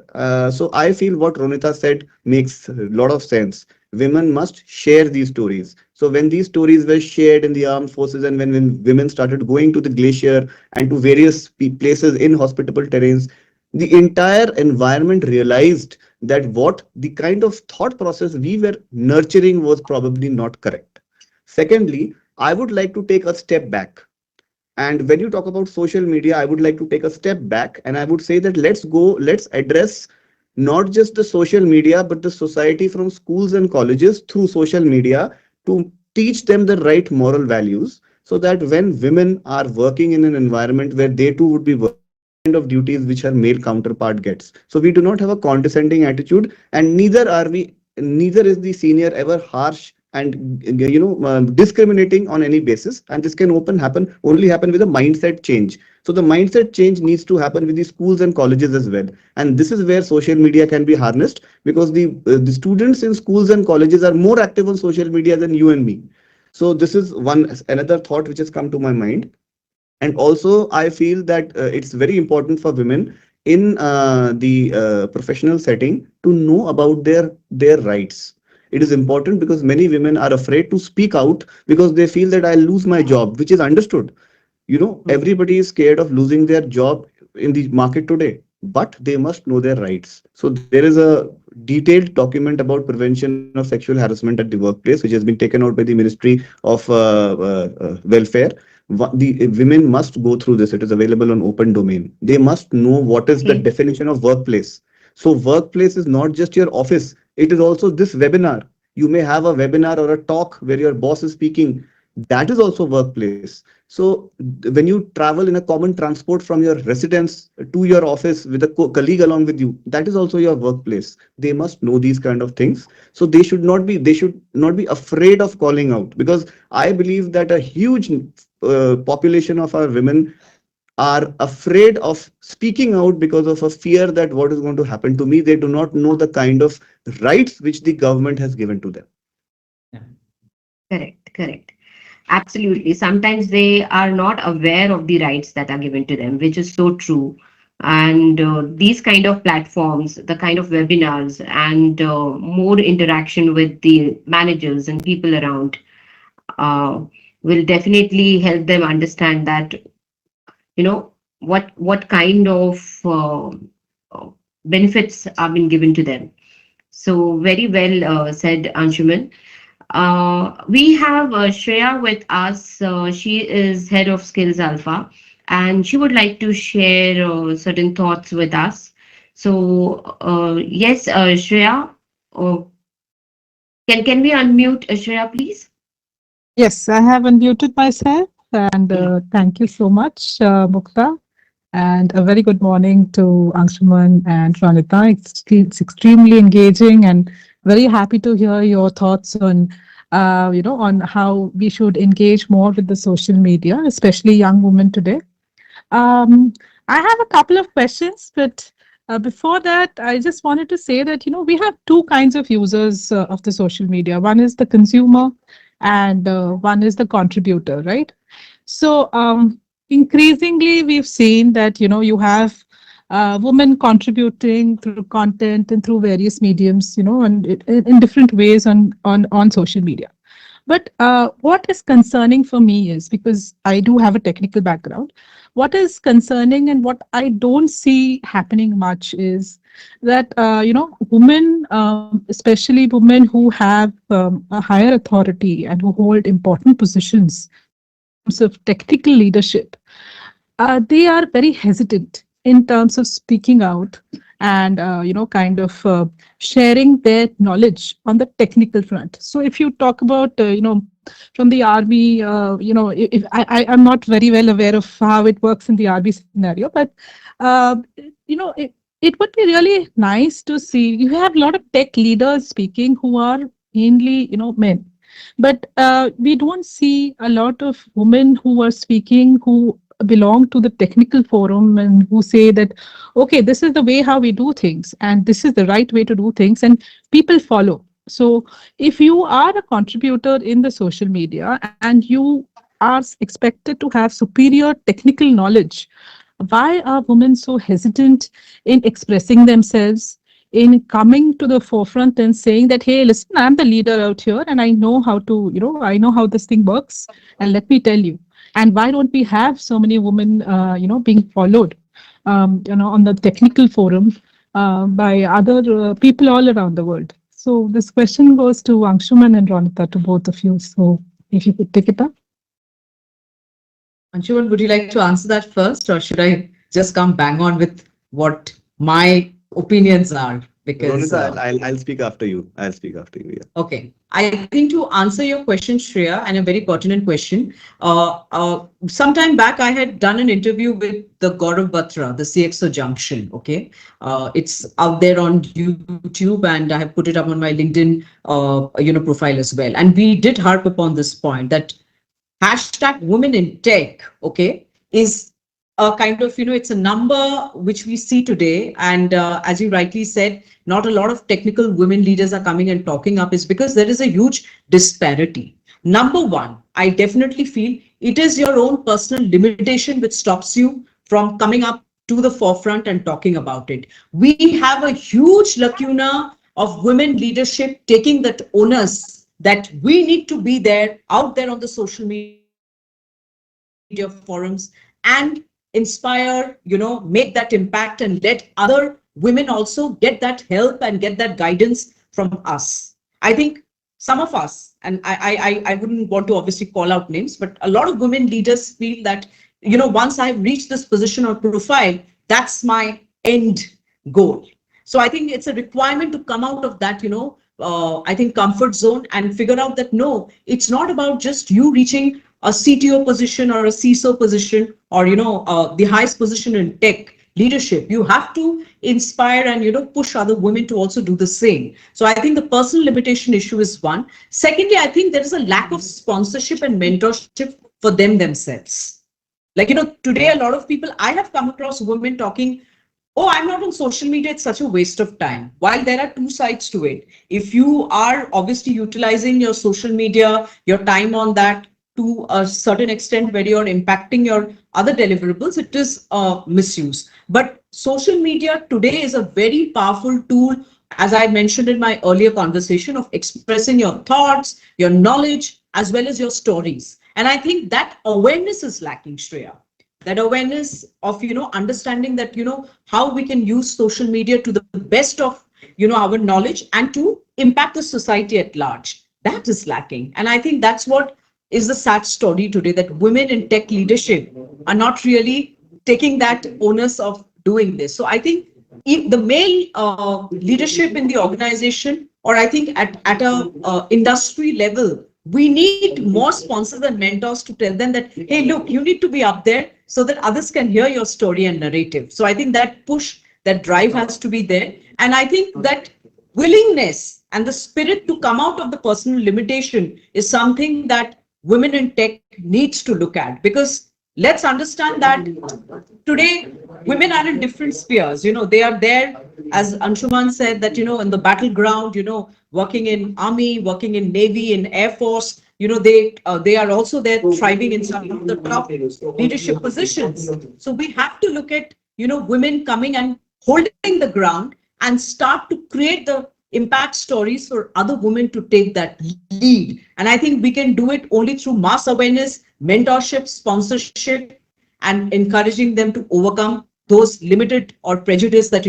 So I feel what Ronita said makes a lot of sense. Women must share these stories. So when these stories were shared in the armed forces and when women started going to the glacier and to various places in hospitable terrains, the entire environment realized that what the kind of thought process we were nurturing was probably not correct. Secondly, I would like to take a step back. And when you talk about social media, I would like to take a step back and I would say that let's address not just the social media, but the society from schools and colleges through social media to teach them the right moral values so that when women are working in an environment where they too would be working kind of duties which her male counterpart gets. So we do not have a condescending attitude and neither is the senior ever harsh and discriminating on any basis, and this can only happen with a mindset change. So the mindset change needs to happen with the schools and colleges as well, and this is where social media can be harnessed because the students in schools and colleges are more active on social media than you and me. So this is one another thought which has come to my mind. And also I feel that it's very important for women in the professional setting to know about their rights. It is important because many women are afraid to speak out because they feel that I'll lose my job, which is understood. Everybody is scared of losing their job in the market today, but they must know their rights. So there is a detailed document about prevention of sexual harassment at the workplace, which has been taken out by the Ministry of Welfare. The women must go through this. It is available on open domain. They must know what is the Okay. definition of workplace. So workplace is not just your office. It is also this webinar. You may have a webinar or a talk where your boss is speaking. That is also workplace. So when you travel in a common transport from your residence to your office with a colleague along with you, that is also your workplace. They must know these kind of things. So they should not be afraid of calling out, because I believe that a huge population of our women are afraid of speaking out because of a fear that what is going to happen to me. They do not know the kind of rights which the government has given to them. Yeah. Correct, correct. Absolutely. Sometimes they are not aware of the rights that are given to them, which is so true. And these kind of platforms, the kind of webinars, and more interaction with the managers and people around uh, will definitely help them understand that, what kind of uh, benefits are being given to them. So very well said, Anshuman. We have Shreya with us. She is head of Skills Alpha, and she would like to share certain thoughts with us. So, yes, Shreya, uh, can we unmute Shreya, please? Yes, I have unmuted myself and Yeah. thank you so much, Mukta. And a very good morning to Anshuman and Ranita. It's extremely engaging and very happy to hear your thoughts on, on how we should engage more with the social media, especially young women today. Um, I have a couple of questions, but before that, I just wanted to say that, we have two kinds of users of the social media. One is the consumer and one is the contributor, right? So increasingly, we've seen that, you have women contributing through content and through various mediums, and in different ways on social media. But what is concerning for me is because I do have a technical background, what is concerning and what I don't see happening much is that, women, especially women who have a higher authority and who hold important positions in terms of technical leadership, they are very hesitant in terms of speaking out and kind of sharing their knowledge on the technical front. So if you talk about from the army, if I'm not very well aware of how it works in the army scenario, but uh, it would be really nice to see you have a lot of tech leaders speaking who are mainly men, but we don't see a lot of women who are speaking who belong to the technical forum and who say that, okay, this is the way how we do things and this is the right way to do things, and people follow. So if you are a contributor in the social media and you are expected to have superior technical knowledge, why are women so hesitant in expressing themselves, in coming to the forefront and saying that, hey, listen, I'm the leader out here and I know how to, I know how this thing works, and let me tell you. And why don't we have so many women, being followed, on the technical forum by other people all around the world? So this question goes to Anshuman and Ronita, to both of you. So if you could take it up. Anshuman, would you like to answer that first, or should I just come bang on with what my opinions are? Because Ronita, I'll speak after you. I'll speak after you. Yeah. okay. I think to answer your question, Shreya, and a very pertinent question, sometime back I had done an interview with the Gaurav Batra, the CXO Junction. Okay. It's out there on YouTube and I have put it up on my LinkedIn, profile as well. And we did harp upon this point that hashtag women in tech, okay, is a kind of, it's a number which we see today. And as you rightly said, not a lot of technical women leaders are coming and talking up, is because there is a huge disparity. Number one, I definitely feel it is your own personal limitation which stops you from coming up to the forefront and talking about it. We have a huge lacuna of women leadership taking that onus that we need to be there out there on the social media forums and inspire, make that impact and let other women also get that help and get that guidance from us. I think some of us, and I wouldn't want to obviously call out names, but a lot of women leaders feel that, once I've reached this position or profile, that's my end goal. So I think it's a requirement to come out of that, I think, comfort zone and figure out that no, it's not about just you reaching a CTO position or a CISO position or, the highest position in tech leadership. You have to inspire and, push other women to also do the same. So I think the personal limitation issue is one. Secondly, I think there is a lack of sponsorship and mentorship for them themselves. Like, today, a lot of people, I have come across women talking, oh, I'm not on social media, it's such a waste of time. While there are two sides to it. If you are obviously utilizing your social media, your time on that to a certain extent where you're impacting your other deliverables, it is misuse. But social media today is a very powerful tool, as I mentioned in my earlier conversation, of expressing your thoughts, your knowledge, as well as your stories. And I think that awareness is lacking, Shreya. That awareness of, understanding that, how we can use social media to the best of, our knowledge and to impact the society at large, that is lacking. And I think that's what is the sad story today, that women in tech leadership are not really taking that onus of doing this. So I think if the male leadership in the organization, or I think at a industry level, we need more sponsors and mentors to tell them that, hey, look, you need to be up there so that others can hear your story and narrative. So I think that push, that drive has to be there. And I think that willingness and the spirit to come out of the personal limitation is something that women in tech needs to look at. Because let's understand that today women are in different spheres. They are there, as Anshuman said, that, in the battleground, working in army, working in navy, in air force. They are also there thriving in some of the top leadership positions. So we have to look at, women coming and holding the ground and start to create the impact stories for other women to take that lead. And I think we can do it only through mass awareness, mentorship, sponsorship, and encouraging them to overcome those limited or prejudice that,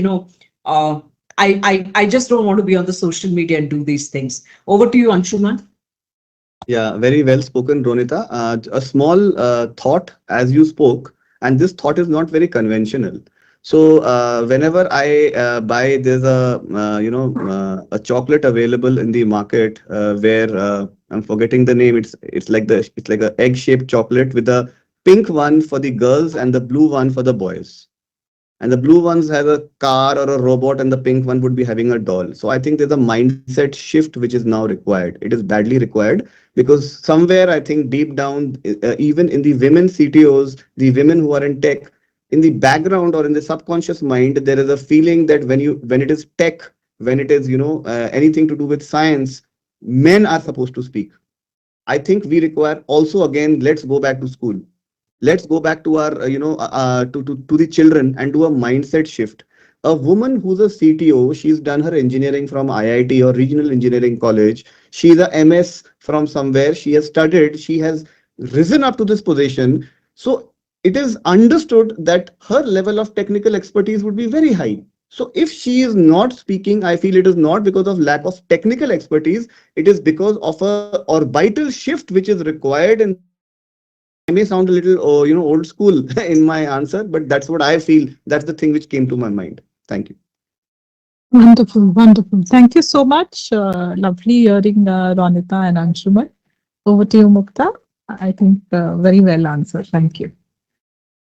I just don't want to be on the social media and do these things. Over to you, Anshuman. Yeah, very well spoken, Ronita. A small thought as you spoke, and this thought is not very conventional. So whenever I buy, there's a chocolate available in the market where I'm forgetting the name. It's like a egg-shaped chocolate with a pink one for the girls and the blue one for the boys, and the blue ones have a car or a robot, and the pink one would be having a doll. So I think there's a mindset shift which is now required. It is badly required, because somewhere I think deep down, even in the women CTOs, the women who are in tech, in the background or in the subconscious mind, there is a feeling that when it is tech, when it is anything to do with science, men are supposed to speak. I think we require also, again, let's go back to school. Let's go back to our to the children and do a mindset shift. A woman who's a CTO, she's done her engineering from IIT or regional engineering college. She's a MS from somewhere. She has studied, she has risen up to this position. So it is understood that her level of technical expertise would be very high. So if she is not speaking, I feel it is not because of lack of technical expertise. It is because of a orbital shift which is required in the mindset. I may sound a little, old school in my answer, but that's what I feel. That's the thing which came to my mind. Thank you. Wonderful, wonderful. Thank you so much. Lovely hearing Ronita and Anshuman. Over to you, Mukta. I think very well answered. Thank you.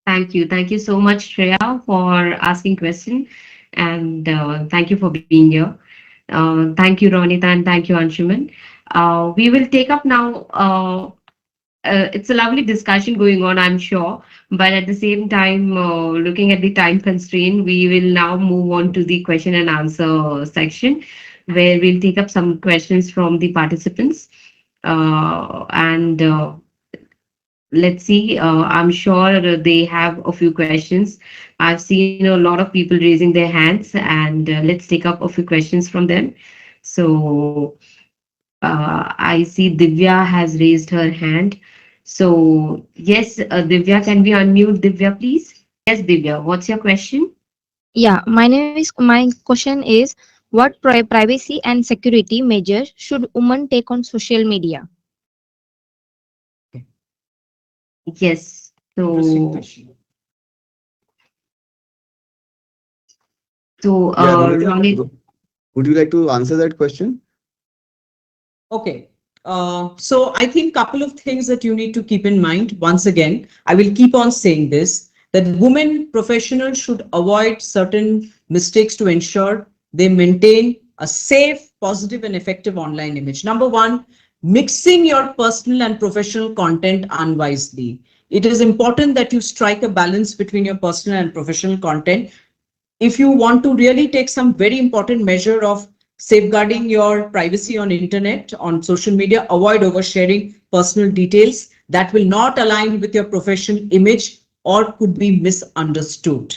Thank you. Thank you so much, Shreya, for asking question. And thank you for being here. Thank you, Ronita, and thank you, Anshuman. We will take up now. It's a lovely discussion going on, I'm sure. But at the same time, looking at the time constraint, we will now move on to the question and answer section, where we'll take up some questions from the participants. And let's see. I'm sure they have a few questions. I've seen a lot of people raising their hands, and let's take up a few questions from them. So I see Divya has raised her hand. So yes, Divya, can we unmute Divya, please? Yes, Divya. What's your question? Yeah, my question is what privacy and security measures should women take on social media? Yes. Interesting So question. so Yeah, Ronita, Ronit, would you like to answer that question? Okay. So I think couple of things that you need to keep in mind. Once again, I will keep on saying this, that women professionals should avoid certain mistakes to ensure they maintain a safe, positive, and effective online image. Number one, mixing your personal and professional content unwisely. It is important that you strike a balance between your personal and professional content. If you want to really take some very important measure of safeguarding your privacy on internet, on social media, avoid oversharing personal details that will not align with your professional image or could be misunderstood.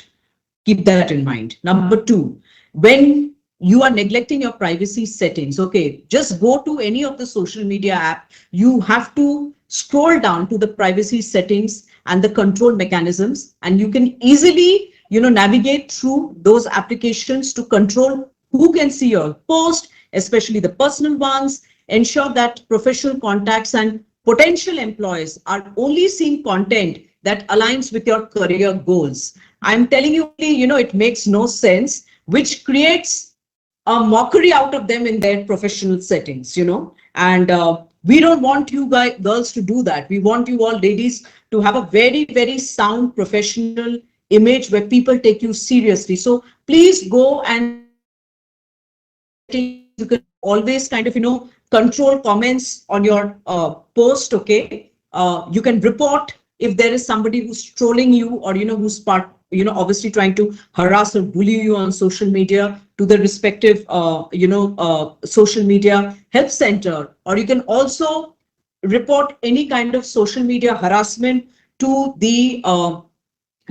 Keep that in mind. Number two, when you are neglecting your privacy settings, okay, just go to any of the social media app. You have to scroll down to the privacy settings and the control mechanisms, and you can easily, navigate through those applications to control who can see your post, especially the personal ones. Ensure that professional contacts and potential employees are only seeing content that aligns with your career goals. I'm telling you only, it makes no sense, which creates a mockery out of them in their professional settings. And we don't want you guys, girls to do that. We want you all ladies to have a very, very sound professional image where people take you seriously. So please go and check your privacy settings. You can always kind of, control comments on your post. Okay. You can report if there is somebody who's trolling you, or, who's obviously trying to harass or bully you on social media, to the respective, social media help center. Or you can also report any kind of social media harassment to the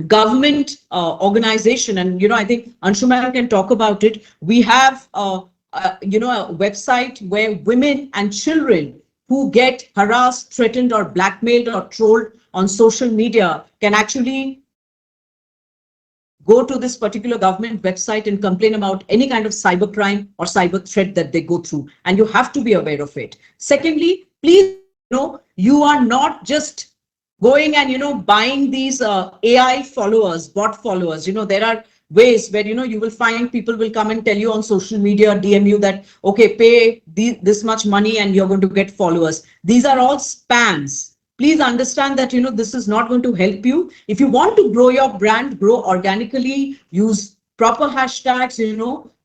government organization. And I think Anshuman can talk about it. We have a website where women and children who get harassed, threatened, or blackmailed or trolled on social media can actually go to this particular government website and complain about any kind of cybercrime or cyber threat that they go through, and you have to be aware of it. Secondly, please, you are not just going and buying these AI followers, bot followers. There are ways where you will find people will come and tell you on social media, DM you that, okay, pay this much money and you're going to get followers. These are all spams. Please understand that this is not going to help you. If you want to grow your brand, grow organically, use proper hashtags,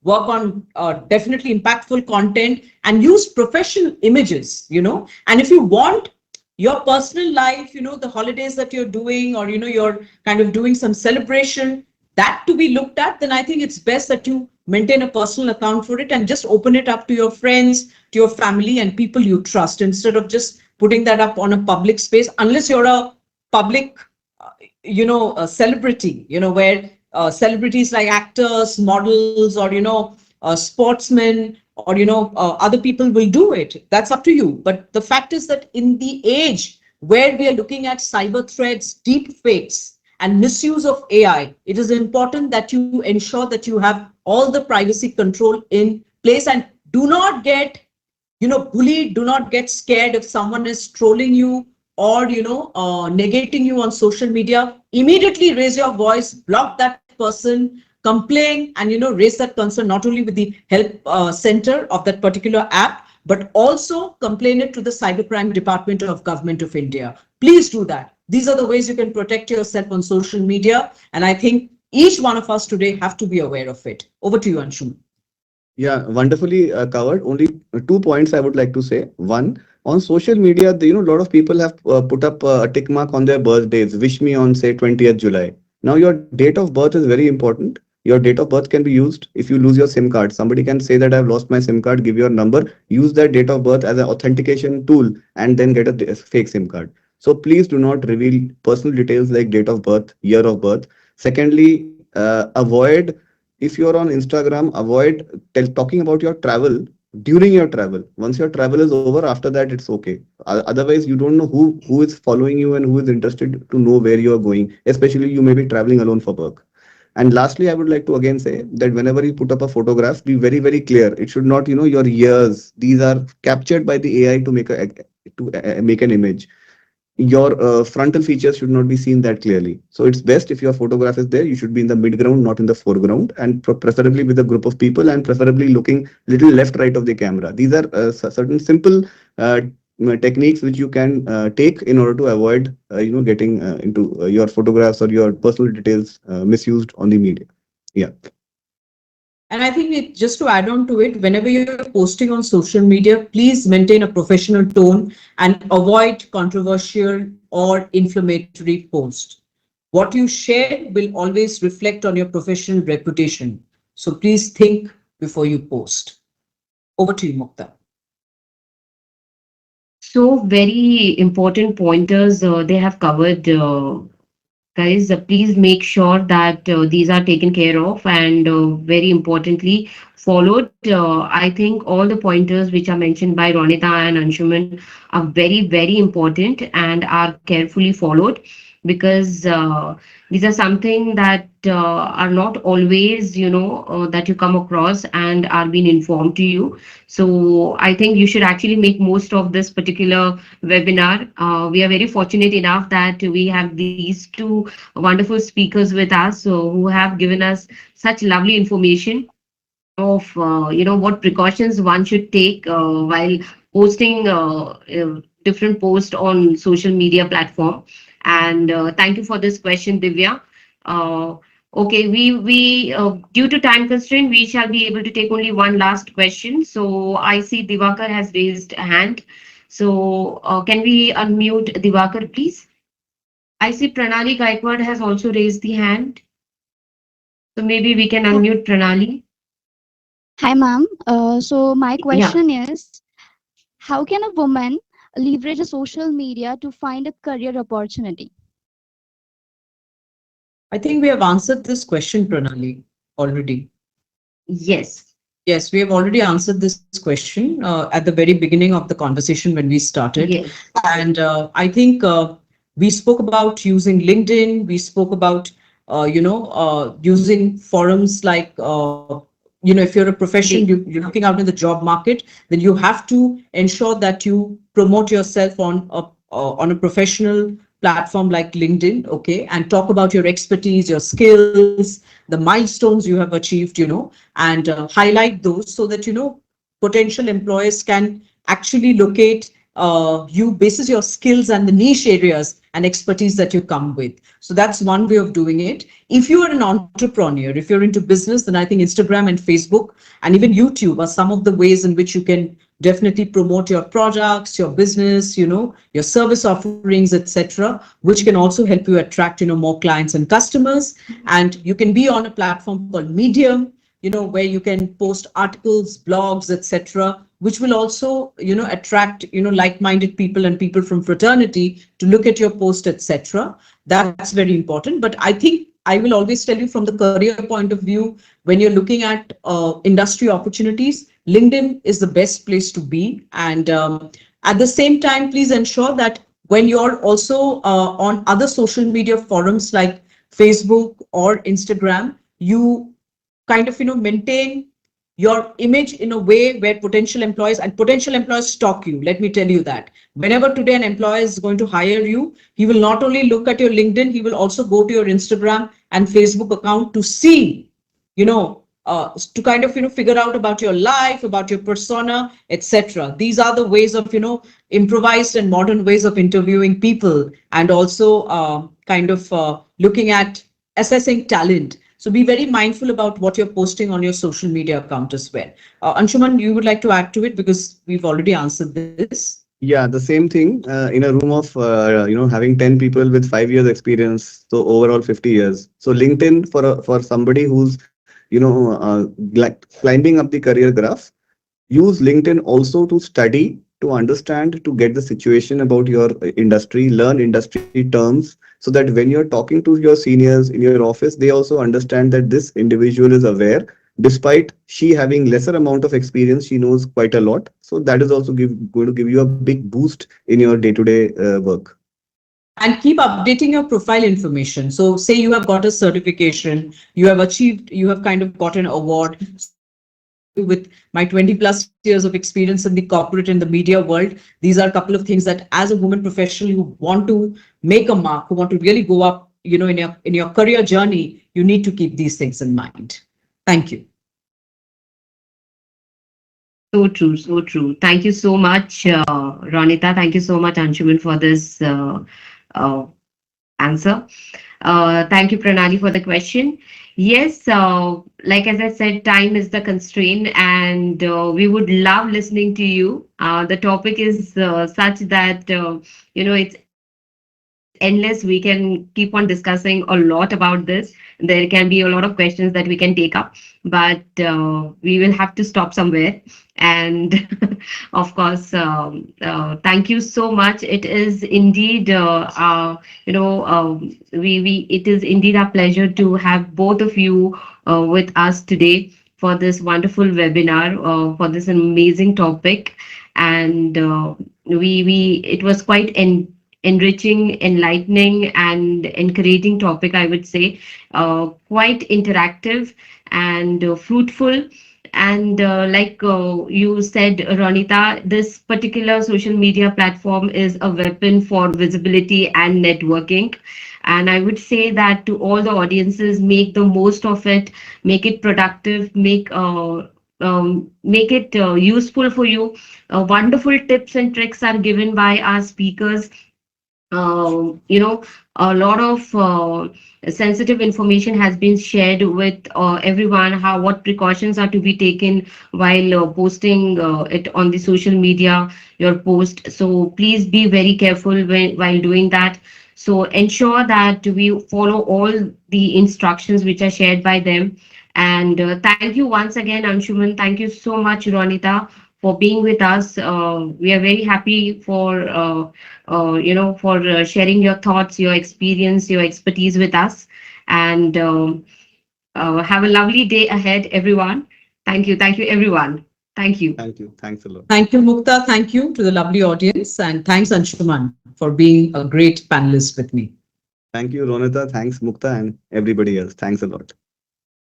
work on definitely impactful content, and use professional images. And if you want your personal life, the holidays that you're doing, or you're kind of doing some celebration, that to be looked at, then I think it's best that you maintain a personal account for it and just open it up to your friends, to your family, and people you trust, instead of just putting that up on a public space, unless you're a public a celebrity, where celebrities like actors, models, or sportsmen, or other people will do it. That's up to you. But the fact is that in the age where we are looking at cyber threats, deep fakes, and misuse of AI, it is important that you ensure that you have all the privacy control in place, and do not get bullied. Do not get scared if someone is trolling you, or negating you on social media. Immediately raise your voice, block that person, complain, and raise that concern not only with the help center of that particular app, but also complain it to the cybercrime department of government of India. Please do that. These are the ways you can protect yourself on social media, and I think each one of us today have to be aware of it. Over to you, Anshuman. Yeah, wonderfully covered. Only 2 points I would like to say. One, on social media, a lot of people have put up a tick mark on their birthdays. Wish me on, say, 20th July. Now, your date of birth is very important. Your date of birth can be used if you lose your SIM card. Somebody can say that I've lost my SIM card, give your number, use that date of birth as an authentication tool, and then get a fake SIM card. So please do not reveal personal details like date of birth, year of birth. Secondly, avoid, if you're on Instagram, avoid talking about your travel during your travel. Once your travel is over, after that it's okay. Otherwise, you don't know who is following you and who is interested to know where you are going. Especially, you may be traveling alone for work. And lastly, I would like to again say that whenever you put up a photograph, be very, very clear. It should not, your years. These are captured by the AI to make an image. your frontal features should not be seen that clearly. So it's best if your photograph is there, you should be in the midground, not in the foreground, and preferably with a group of people, and preferably looking little left, right of the camera. These are certain simple techniques which you can take in order to avoid, getting into your photographs or your personal details misused on the media. Yeah. And I think just to add on to it, whenever you're posting on social media, please maintain a professional tone and avoid controversial or inflammatory posts. What you share will always reflect on your professional reputation. So please think before you post. Over to you, Mukta. So very important pointers they have covered, guys. Please make sure that these are taken care of and very importantly followed. I think all the pointers which are mentioned by Ronita and Anshuman are very important and are carefully followed, because these are something that are not always, that you come across and are being informed to you. So I think you should actually make most of this particular webinar. We are very fortunate enough that we have these two wonderful speakers with us, who have given us such lovely information of what precautions one should take while posting different posts on social media platform. And thank you for this question, Divya. uh, okay, we due to time constraint, we shall be able to take only one last question. So I see Divakar has raised a hand. So can we unmute Divakar, please? I see Pranali Gaikwad has also raised the hand. So maybe we can unmute Pranali. Hi, ma'am. So my Yeah. question is, how can a woman leverage a social media to find a career opportunity? I think we have answered this question, Pranali, already. Yes. Yes, we have already answered this question at the very beginning of the conversation when we started. Yes. And I think we spoke about using LinkedIn. We spoke about, using forums like, if you're a profession, Yes. you're looking out in the job market, then you have to ensure that you promote yourself on a professional platform like LinkedIn, okay, and talk about your expertise, your skills, the milestones you have achieved, and highlight those so that potential employers can actually locate you basis your skills and the niche areas and expertise that you come with. So that's one way of doing it. If you are an entrepreneur, if you're into business, then I think Instagram and Facebook and even YouTube are some of the ways in which you can definitely promote your products, your business, your service offerings, etc., which can also help you attract more clients and customers. And you can be on a platform called Medium, where you can post articles, blogs, etc., which will also attract like-minded people and people from fraternity to look at your post, etc. That's very important. But I think I will always tell you, from the career point of view, when you're looking at industry opportunities, LinkedIn is the best place to be. And at the same time, please ensure that when you're also on other social media forums like Facebook or Instagram, you kind of maintain your image in a way where potential employers stalk you. Let me tell you that whenever today an employer is going to hire you, he will not only look at your LinkedIn, he will also go to your Instagram and Facebook account to see, to kind of figure out about your life, about your persona, etc. These are the ways of improvised and modern ways of interviewing people, and also kind of looking at assessing talent. So be very mindful about what you're posting on your social media account as well. Anshuman, you would like to add to it because we've already answered this. Yeah, the same thing in a room of having 10 people with 5 years experience, so overall 50 years. So LinkedIn for somebody who's like climbing up the career graph, use LinkedIn also to study, to understand, to get the situation about your industry, learn industry terms, so that when you're talking to your seniors in your office, they also understand that this individual is aware. Despite she having lesser amount of experience, she knows quite a lot. So that is also going to give you a big boost in your day-to-day work. And keep updating your profile information. So say you have got a certification, you have achieved, you have kind of got an award. So with my 20 plus years of experience in the corporate and the media world. These are a couple of things that as a woman professional who want to make a mark, who want to really go up, in your career journey, you need to keep these things in mind. Thank you. So true, so true. Thank you so much, Ronita. Thank you so much, Anshuman, for this uh, answer. Thank you, Pranali, for the question. Yes, like as I said, time is the constraint, and we would love listening to you. The topic is such that it's endless. We can keep on discussing a lot about this. There can be a lot of questions that we can take up, but we will have to stop somewhere. And of course, thank you so much. It is indeed we it is indeed our pleasure to have both of you with us today for this wonderful webinar, for this amazing topic. And we it was quite enriching, enlightening, and encouraging topic, I would say. Quite interactive and fruitful. And like you said, Ronita, this particular social media platform is a weapon for visibility and networking. And I would say that to all the audiences, make the most of it, make it productive, make it useful for you. Wonderful tips and tricks are given by our speakers. A lot of sensitive information has been shared with everyone, how what precautions are to be taken while posting it on the social media, your post. So please be very careful while doing that. So ensure that we follow all the instructions which are shared by them. And thank you once again, Anshuman. Thank you so much, Ronita, for being with us. We are very happy for sharing your thoughts, your experience, your expertise with us. And have a lovely day ahead, everyone. Thank you, everyone. Thank you. Thank you. Thanks a lot. Thank you, Mukta. Thank you to the lovely audience. And thanks, Anshuman, for being a great panelist with me. Thank you, Ronita. Thanks, Mukta, and everybody else. Thanks a lot.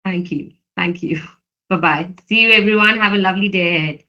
Thank you. Thank you. Bye bye. See you, everyone. Have a lovely day ahead.